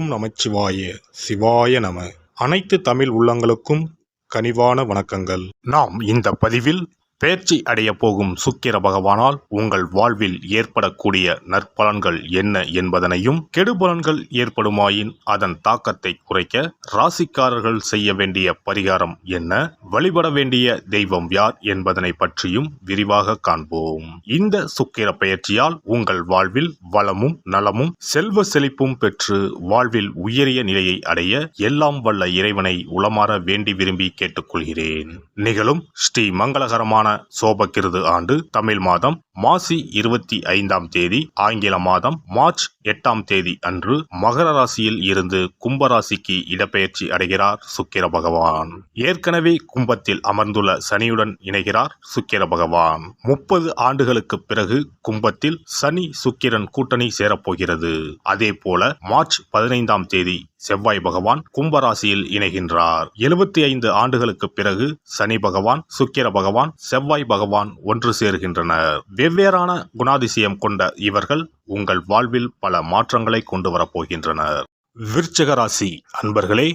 ஓம் நமச்சிவாய சிவாய நம. அனைத்து தமிழ் உள்ளங்களுக்கும் கனிவான வணக்கங்கள். நாம் இந்த பதிவில் பெயர்ச்சி அடைய போகும் சுக்கிர பகவானால் உங்கள் வாழ்வில் ஏற்படக்கூடிய நற்பலன்கள் என்ன என்பதனையும், கெடுபலன்கள் ஏற்படுமாயின் அதன் தாக்கத்தை குறைக்க ராசிக்காரர்கள் செய்ய வேண்டிய பரிகாரம் என்ன, வழிபட வேண்டிய தெய்வம் யார் என்பதனை பற்றியும் விரிவாக காண்போம். இந்த சுக்கிர பெயர்ச்சியால் உங்கள் வாழ்வில் வளமும் நலமும் செல்வ செழிப்பும் பெற்று வாழ்வில் உயரிய நிலையை அடைய எல்லாம் வல்ல இறைவனை உளமாற வேண்டி விரும்பி கேட்டுக்கொள்கிறேன். நிகழும் ஸ்ரீ மங்களகரமான சோபகிருது ஆண்டு தமிழ் மாதம் மாசி 25ஆம் தேதி, ஆங்கில மாதம் மார்ச் 8ஆம் தேதி அன்று மகர ராசியில் இருந்து கும்பராசிக்கு இடப்பெயர்ச்சி அடைகிறார் சுக்கிர பகவான். ஏற்கனவே கும்பத்தில் அமர்ந்துள்ள சனியுடன் இணைகிறார் சுக்கிர பகவான். 30 ஆண்டுகளுக்கு பிறகு கும்பத்தில் சனி சுக்கிரன் கூட்டணி சேரப்போகிறது. அதே போல மார்ச் 15ஆம் தேதி செவ்வாய் பகவான் கும்பராசியில் இணைகின்றார். 75 ஆண்டுகளுக்கு பிறகு சனி பகவான், சுக்கிர பகவான், செவ்வாய் பகவான் ஒன்று சேர்கின்றனர். வெவ்வேறான குணாதிசயம் கொண்ட இவர்கள் உங்கள் வாழ்வில் பல மாற்றங்களை கொண்டு வரப்போகின்றனர். விருச்சிக ராசி அன்பர்களே,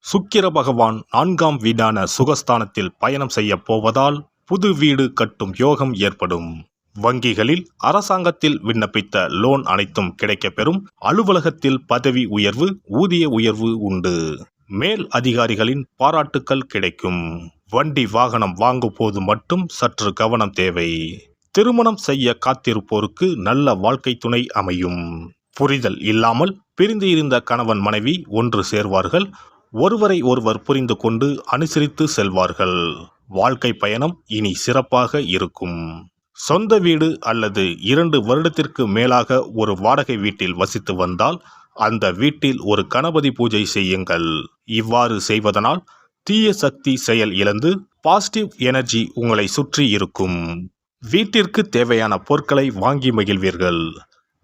சுக்கிர பகவான் 4ஆம் வீடான சுகஸ்தானத்தில் பயணம் செய்ய போவதால் புது வீடு கட்டும் யோகம் ஏற்படும். வங்கிகளில் அரசாங்கத்தில் விண்ணப்பித்த லோன் அனைத்தும் கிடைக்கப்பெறும். அலுவலகத்தில் பதவி உயர்வு, ஊதிய உயர்வு உண்டு. மேல் அதிகாரிகளின் பாராட்டுக்கள் கிடைக்கும். வண்டி வாகனம் வாங்கும் போது மட்டும் சற்று கவனம் தேவை. திருமணம் செய்ய காத்திருப்போருக்கு நல்ல வாழ்க்கை துணை அமையும். புரிதல் இல்லாமல் பிரிந்து இருந்த கணவன் மனைவி ஒன்று சேர்வார்கள். ஒருவரை ஒருவர் புரிந்து கொண்டு அனுசரித்து செல்வார்கள். வாழ்க்கை பயணம் இனி சிறப்பாக இருக்கும். சொந்த வீடு அல்லது 2 வருடத்திற்கு மேலாக ஒரு வாடகை வீட்டில் வசித்து வந்தால் அந்த வீட்டில் ஒரு கணபதி பூஜை செய்யுங்கள். இவ்வாறு செய்வதனால் தீய சக்தி செயல் இழந்து பாசிட்டிவ் எனர்ஜி உங்களை சுற்றி இருக்கும். வீட்டிற்கு தேவையான பொருட்களை வாங்கி மகிழ்வீர்கள்.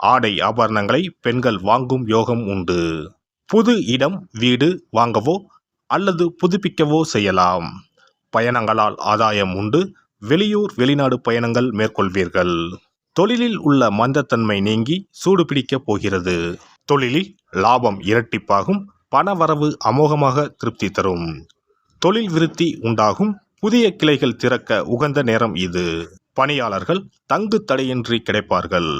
ஆடை ஆபரணங்களை பெண்கள் வாங்கும் யோகம் உண்டு. புது இடம், வீடு வாங்கவோ அல்லது புதுப்பிக்கவோ செய்யலாம். பயணங்களால் ஆதாயம் உண்டு. வெளியூர் வெளிநாடு பயணங்கள் மேற்கொள்வீர்கள். தொழிலில் உள்ள மந்தத்தன்மை நீங்கி சூடு பிடிக்கப் போகிறது. தொழிலில் லாபம் இரட்டிப்பாகும். பணவரவு அமோகமாக திருப்தி தரும். தொழில் விருத்தி உண்டாகும். புதிய கிளைகள் திறக்க உகந்த நேரம் இது. பணியாளர்கள் தங்கு தடையின்றி கிடைப்பார்கள்.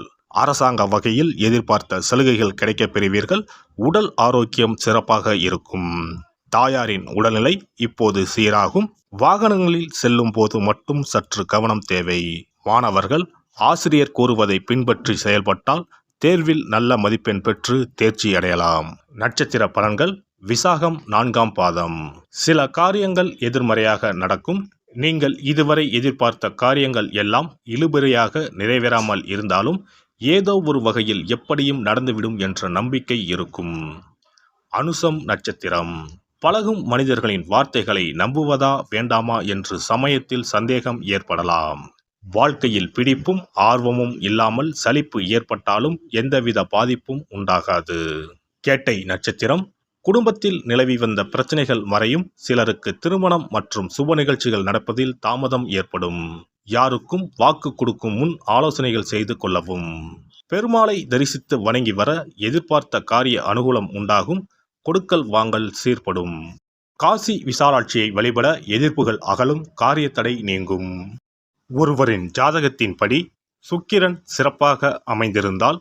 அரசாங்க வகையில் எதிர்பார்த்த சலுகைகள் கிடைக்கப் பெறுவீர்கள். உடல் ஆரோக்கியம் சிறப்பாக இருக்கும். தாயாரின் உடல்நிலை இப்போது சீராகும். வாகனங்களில் செல்லும் போது மட்டும் சற்று கவனம் தேவை. மாணவர்கள் ஆசிரியர் கூறுவதை பின்பற்றி செயல்பட்டால் தேர்வில் நல்ல மதிப்பெண் பெற்று தேர்ச்சி அடையலாம். நட்சத்திர பலன்கள்: விசாகம் 4ஆம் பாதம். சில காரியங்கள் எதிர்மறையாக நடக்கும். நீங்கள் இதுவரை எதிர்பார்த்த காரியங்கள் எல்லாம் இழுபறியாக நிறைவேறாமல் இருந்தாலும் ஏதோ ஒரு வகையில் எப்படியும் நடந்துவிடும் என்ற நம்பிக்கை இருக்கும். அனுசம் நட்சத்திரம். பழகும் மனிதர்களின் வார்த்தைகளை நம்புவதா வேண்டாமா என்று சமயத்தில் சந்தேகம் ஏற்படலாம். வாழ்க்கையில் பிடிப்பும் ஆர்வமும் இல்லாமல் சலிப்பு ஏற்பட்டாலும் எந்தவித பாதிப்பும் உண்டாகாது. கேட்டை நட்சத்திரம். குடும்பத்தில் நிலவி வந்த பிரச்சனைகள் மறையும். சிலருக்கு திருமணம் மற்றும் சுப நிகழ்ச்சிகள் நடப்பதில் தாமதம் ஏற்படும். யாருக்கும் வாக்கு கொடுக்கும் முன் ஆலோசனைகள் செய்து கொள்ளவும். பெருமாளை தரிசித்து வணங்கி வர எதிர்பார்த்த காரிய அனுகூலம் உண்டாகும். கொடுக்கல் வாங்கல் சீர்படும். காசி விசாலாட்சியை வழிபட எதிர்ப்புகள் அகலும். காரிய தடை நீங்கும். ஒருவரின் ஜாதகத்தின்படி சுக்கிரன் சிறப்பாக அமைந்திருந்தால்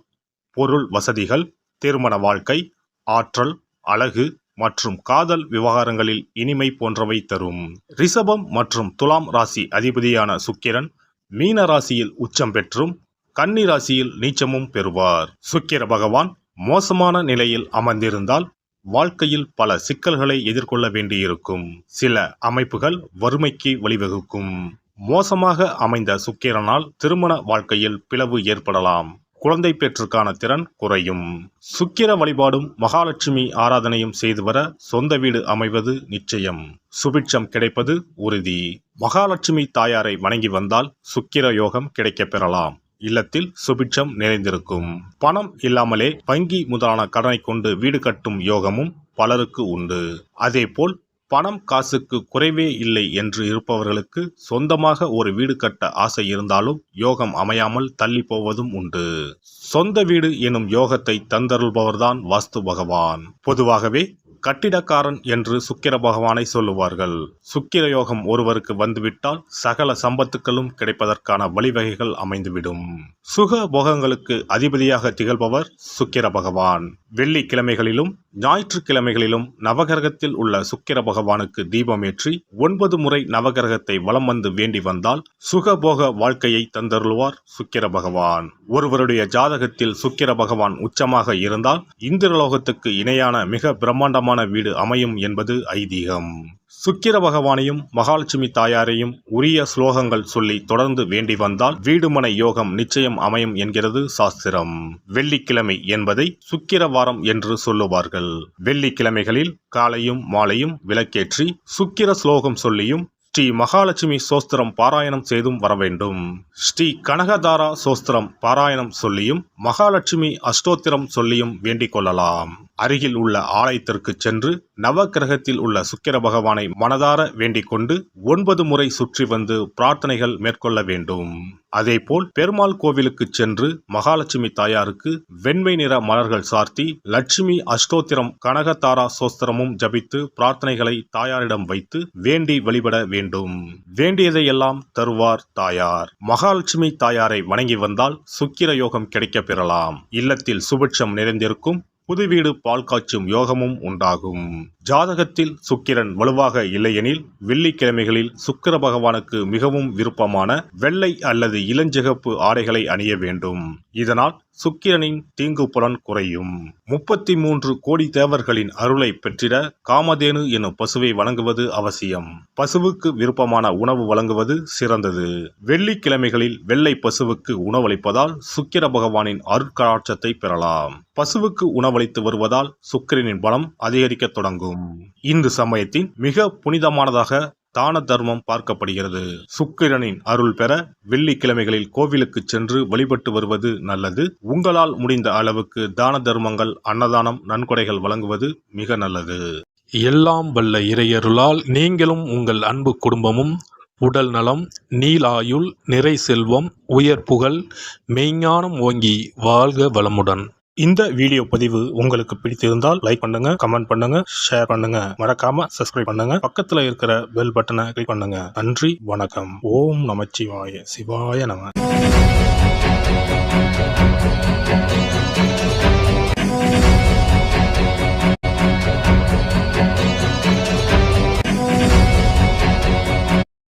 பொருள் வசதிகள், திருமண வாழ்க்கை, ஆற்றல், அழகு மற்றும் காதல் விவகாரங்களில் இனிமை போன்றவை தரும். ரிஷபம் மற்றும் துலாம் ராசி அதிபதியான சுக்கிரன் மீன ராசியில் உச்சம் பெற்றும் கன்னி ராசியில் நீச்சமும் பெறுவார். சுக்கிர பகவான் மோசமான நிலையில் அமர்ந்திருந்தால் வாழ்க்கையில் பல சிக்கல்களை எதிர்கொள்ள வேண்டியிருக்கும். சில அமைப்புகள் வறுமைக்கு வழிவகுக்கும். மோசமாக அமைந்த சுக்கிரனால் திருமண வாழ்க்கையில் பிளவு ஏற்படலாம். குழந்தை பெற்றுக்கான திறன் குறையும். சுக்கிர வழிபாடும் மகாலட்சுமி ஆராதனையும் செய்து வர சொந்த வீடு அமைவது நிச்சயம். சுபிட்சம் கிடைப்பது உறுதி. மகாலட்சுமி தாயாரை வணங்கி வந்தால் சுக்கிர யோகம் கிடைக்கப் பெறலாம். இல்லத்தில் சுபிட்சம் நிறைந்திருக்கும். பணம் இல்லாமலே வங்கி முதலான கடனை கொண்டு வீடு கட்டும் யோகமும் பலருக்கு உண்டு. அதேபோல் பணம் காசுக்கு குறைவே இல்லை என்று இருப்பவர்களுக்கு சொந்தமாக ஒரு வீடு கட்ட ஆசை இருந்தாலும் யோகம் அமையாமல் தள்ளி போவதும் உண்டு. சொந்த வீடு எனும் யோகத்தை தந்தருள்பவர்தான் வாஸ்து பகவான். பொதுவாகவே கட்டிடக்காரன் என்று சுக்கிர பகவானை சொல்லுவார்கள். சுக்கிர யோகம் ஒருவருக்கு வந்துவிட்டால் சகல சம்பத்துக்களும் கிடைப்பதற்கான வழிவகைகள் அமைந்துவிடும். சுக போகங்களுக்கு அதிபதியாக திகழ்பவர் சுக்கிர பகவான். வெள்ளிக்கிழமைகளிலும் ஞாயிற்றுக்கிழமைகளிலும் நவகிரகத்தில் உள்ள சுக்கிர பகவானுக்கு தீபமேற்றி 9 முறை நவகிரகத்தை வலம் வந்து வேண்டி வந்தால் சுகபோக வாழ்க்கையை தந்தருள்வார் சுக்கிர பகவான். ஒருவருடைய ஜாதகத்தில் சுக்கிர பகவான் உச்சமாக இருந்தால் இந்திரலோகத்துக்கு இணையான மிக பிரம்மாண்டமான வீடு அமையும் என்பது ஐதீகம். சுக்கிர பகவானையும் மகாலட்சுமி தாயாரையும் உரிய ஸ்லோகங்கள் சொல்லி தொடர்ந்து வேண்டி வந்தால் வீடுமனை யோகம் நிச்சயம் அமையும் என்கிறது சாஸ்திரம். வெள்ளிக்கிழமை என்பதை சுக்கிர வாரம் என்று சொல்லுவார்கள். வெள்ளிக்கிழமைகளில் காலையும் மாலையும் விளக்கேற்றி சுக்கிர ஸ்லோகம் சொல்லியும் ஸ்ரீ மகாலட்சுமி சோஸ்திரம் பாராயணம் செய்தும் வர வேண்டும். ஸ்ரீ கனகதாரா சோஸ்திரம் பாராயணம் சொல்லியும் மகாலட்சுமி அஷ்டோத்திரம் சொல்லியும் வேண்டிக் கொள்ளலாம். அருகில் உள்ள ஆலயத்திற்கு சென்று நவகிரகத்தில் உள்ள சுக்கிர பகவானை மனதார வேண்டிக் கொண்டு 9 முறை சுற்றி வந்து பிரார்த்தனைகள் மேற்கொள்ள வேண்டும். அதேபோல் பெருமாள் கோவிலுக்கு சென்று மகாலட்சுமி தாயாருக்கு வெண்மை நிற மலர்கள் சார்த்தி லட்சுமி அஷ்டோத்திரம் கனகதாரா சோஸ்திரமும் ஜபித்து பிரார்த்தனைகளை தாயாரிடம் வைத்து வேண்டி வழிபட வேண்டும். வேண்டியதையெல்லாம் தருவார் தாயார். மகாலட்சுமி தாயாரை வணங்கி வந்தால் சுக்கிர யோகம் கிடைக்க பெறலாம். இல்லத்தில் சுபிட்சம் நிறைந்திருக்கும். புது வீடு பால் காய்ச்சும் யோகமும் உண்டாகும். ஜாதகத்தில் சுக்கிரன் வலுவாக இல்லையெனில் வெள்ளிக்கிழமைகளில் சுக்கிர பகவானுக்கு மிகவும் விருப்பமான வெள்ளை அல்லது இளஞ்சிகப்பு ஆடைகளை அணிய வேண்டும். இதனால் சுக்கிரனின் தீங்கு புலன் குறையும். 33 கோடி தேவர்களின் அருளை பெற்றிட காமதேனு எனும் பசுவை வழங்குவது அவசியம். பசுவுக்கு விருப்பமான உணவு வழங்குவது சிறந்தது. வெள்ளிக்கிழமைகளில் வெள்ளை பசுவுக்கு உணவளிப்பதால் சுக்கிர பகவானின் அருட்கடாட்சத்தை பெறலாம். பசுவுக்கு உணவளித்து வருவதால் சுக்கிரனின் பலம் அதிகரிக்க தொடங்கும். இந்து சமயத்தின் மிக புனிதமானதாக தான தர்மம் பார்க்கப்படுகிறது. சுக்கிரனின் அருள் பெற வெள்ளிக்கிழமைகளில் கோவிலுக்கு சென்று வழிபட்டு வருவது நல்லது. உங்களால் முடிந்த அளவுக்கு தான தர்மங்கள், அன்னதானம், நன்கொடைகள் வழங்குவது மிக நல்லது. எல்லாம் வல்ல இறையருளால் நீங்களும் உங்கள் அன்பு குடும்பமும் உடல் நலம், நீலாயுள், நிறை செல்வம், உயர் புகழ், மெய்ஞானம் ஓங்கி வாழ்க வளமுடன். இந்த வீடியோ பதிவு உங்களுக்கு பிடித்திருந்தால் லைக் பண்ணுங்க, கமெண்ட் பண்ணுங்க, ஷேர் பண்ணுங்க. மறக்காம சப்ஸ்கிரைப் பண்ணுங்க. பக்கத்துல இருக்கிற பெல் பட்டனை கிளிக் பண்ணுங்க. நன்றி, வணக்கம். ஓம் நமச்சிவாய. சிவாய நம.